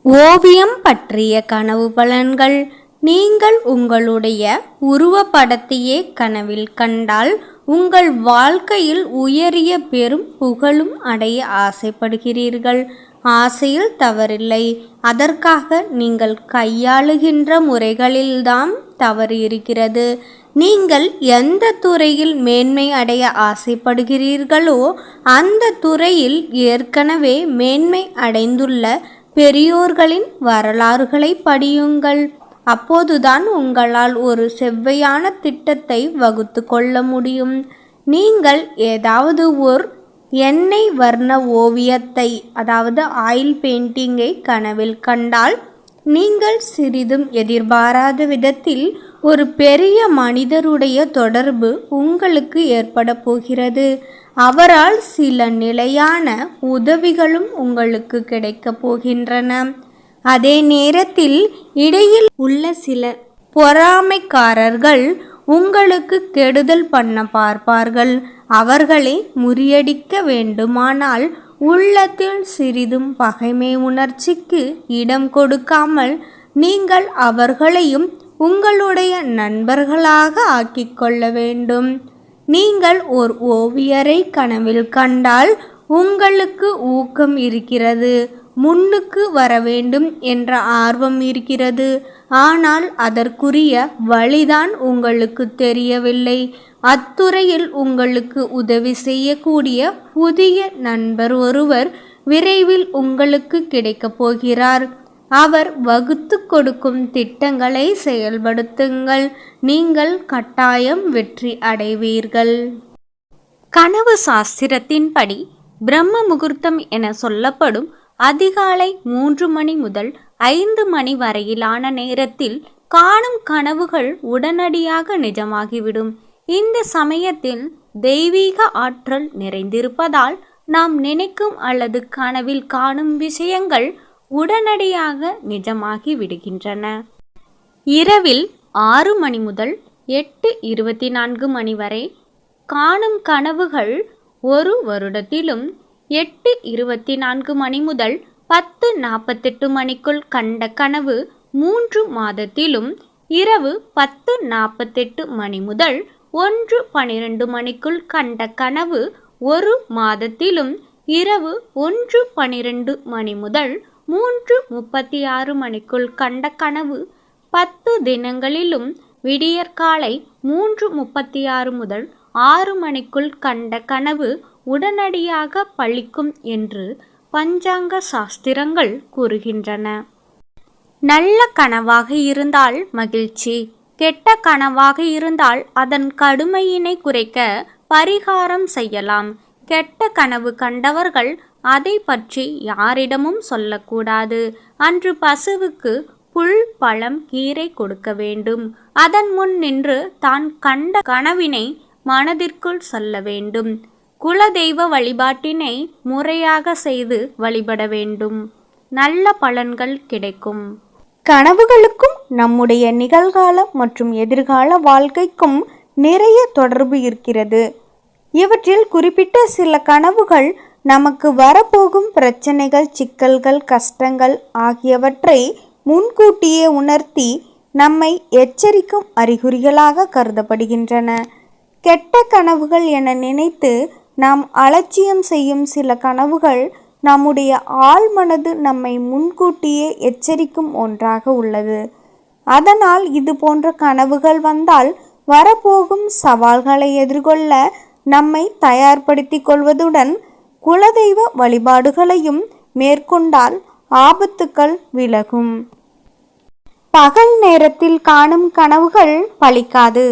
ஓவியம் பற்றிய கனவு பலன்கள். நீங்கள் உங்களுடைய உருவப்படத்தையே கனவில் கண்டால் உங்கள் வாழ்க்கையில் உயரிய பெரும் புகழும் அடைய ஆசைப்படுகிறீர்கள். ஆசையில் தவறில்லை. அதற்காக நீங்கள் கையாளுகின்ற முறைகளில்தான் தவறு இருக்கிறது. நீங்கள் எந்த துறையில் மேன்மை அடைய ஆசைப்படுகிறீர்களோ அந்த துறையில் ஏற்கனவே மேன்மை அடைந்துள்ள பெரியோர்களின் வரலாறுகளை படியுங்கள். அப்போதுதான் உங்களால் ஒரு செவ்வையான திட்டத்தை வகுத்து கொள்ள முடியும். நீங்கள் ஏதாவது ஒரு எண்ணெய் வர்ண ஓவியத்தை, அதாவது ஆயில் பெயிண்டிங்கை கனவில் கண்டால் நீங்கள் சிறிதும் எதிர்பாராத விதத்தில் ஒரு பெரிய மனிதருடைய தொடர்பு உங்களுக்கு ஏற்பட போகிறது. அவரால் சில நிலையான உதவிகளும் உங்களுக்கு கிடைக்கப் போகின்றன. அதே நேரத்தில் இடையில் உள்ள சில பொறாமைக்காரர்கள் உங்களுக்கு கெடுதல் பண்ண பார்ப்பார்கள். அவர்களை முறியடிக்க வேண்டுமானால் உள்ளத்தில் சிறிதும் பகைமை உணர்ச்சிக்கு இடம் கொடுக்காமல் நீங்கள் அவர்களையும் உங்களுடைய நண்பர்களாக ஆக்கிக்கொள்ள வேண்டும். நீங்கள் ஓர் ஓவியரை கனவில் கண்டால் உங்களுக்கு ஊக்கம் இருக்கிறது, முன்னுக்கு வர வேண்டும் என்ற ஆர்வம் இருக்கிறது. ஆனால் அதற்குரிய வழிதான் உங்களுக்கு தெரியவில்லை. அத்துறையில் உங்களுக்கு உதவி செய்யக்கூடிய புதிய நண்பர் ஒருவர் விரைவில் உங்களுக்கு கிடைக்கப் போகிறார். அவர் வகுத்து கொடுக்கும் திட்டங்களை செயல்படுத்துங்கள். நீங்கள் கட்டாயம் வெற்றி அடைவீர்கள். கனவு சாஸ்திரத்தின்படி பிரம்ம முகூர்த்தம் என சொல்லப்படும் அதிகாலை 3 மணி முதல் 5 மணி வரையிலான நேரத்தில் காணும் கனவுகள் உடனடியாக நிஜமாகிவிடும். இந்த சமயத்தில் தெய்வீக ஆற்றல் நிறைந்திருப்பதால் நாம் நினைக்கும் அல்லது கனவில் காணும் விஷயங்கள் உடனடியாக நிஜமாகி விடுகின்றன. இரவில் 6 மணி முதல் 8:24 மணி வரை காணும் கனவுகள் 1 வருடத்திலும், 8:24 மணி முதல் 10:48 மணிக்குள் கண்ட கனவு 3 மாதத்திலும், இரவு 10:48 மணி முதல் 1:12 மணிக்குள் கண்ட கனவு 1 மாதத்திலும், இரவு 1:12 மணி முதல் 3:36 மணிக்குள் கண்ட கனவு 10 தினங்களிலும், விடியற்காலை 3:36 முதல் 6 மணிக்குள் கண்ட கனவு உடனடியாக பலிக்கும் என்று பஞ்சாங்க சாஸ்திரங்கள் கூறுகின்றன. நல்ல கனவாக இருந்தால் மகிழ்ச்சி, கெட்ட கனவாக இருந்தால் அதன் கடுமையினை குறைக்க பரிகாரம் செய்யலாம். கெட்ட கனவு கண்டவர்கள் அதை பற்றி யாரிடமும் சொல்லக்கூடாது. அன்று பசுவுக்கு புல், பழம், கீரை கொடுக்க வேண்டும். அதன் முன் நின்று தான் கண்ட கனவினை மனதிற்குள் சொல்ல வேண்டும். குலதெய்வ வழிபாட்டினை முறையாக செய்து வழிபட வேண்டும். நல்ல பலன்கள் கிடைக்கும். கனவுகளுக்கும் நம்முடைய நிகழ்கால மற்றும் எதிர்கால வாழ்க்கைக்கும் நிறைய தொடர்பு இருக்கிறது. இவற்றில் குறிப்பிட்ட சில கனவுகள் நமக்கு வரப்போகும் பிரச்சனைகள், சிக்கல்கள், கஷ்டங்கள் ஆகியவற்றை முன்கூட்டியே உணர்த்தி நம்மை எச்சரிக்கும் அறிகுறிகளாக கருதப்படுகின்றன. கெட்ட கனவுகள் என நினைத்து நாம் அலட்சியம் செய்யும் சில கனவுகள் நம்முடைய ஆழ்மனது நம்மை முன்கூட்டியே எச்சரிக்கும் ஒன்றாக உள்ளது. அதனால் இது போன்ற கனவுகள் வந்தால் வரப்போகும் சவால்களை எதிர்கொள்ள நம்மை தயார்படுத்தி கொள்வதுடன் குலதெய்வ வழிபாடுகளையும் மேற்கொண்டால் ஆபத்துக்கள் விலகும். பகல் நேரத்தில் காணும் கனவுகள் பலிக்காது.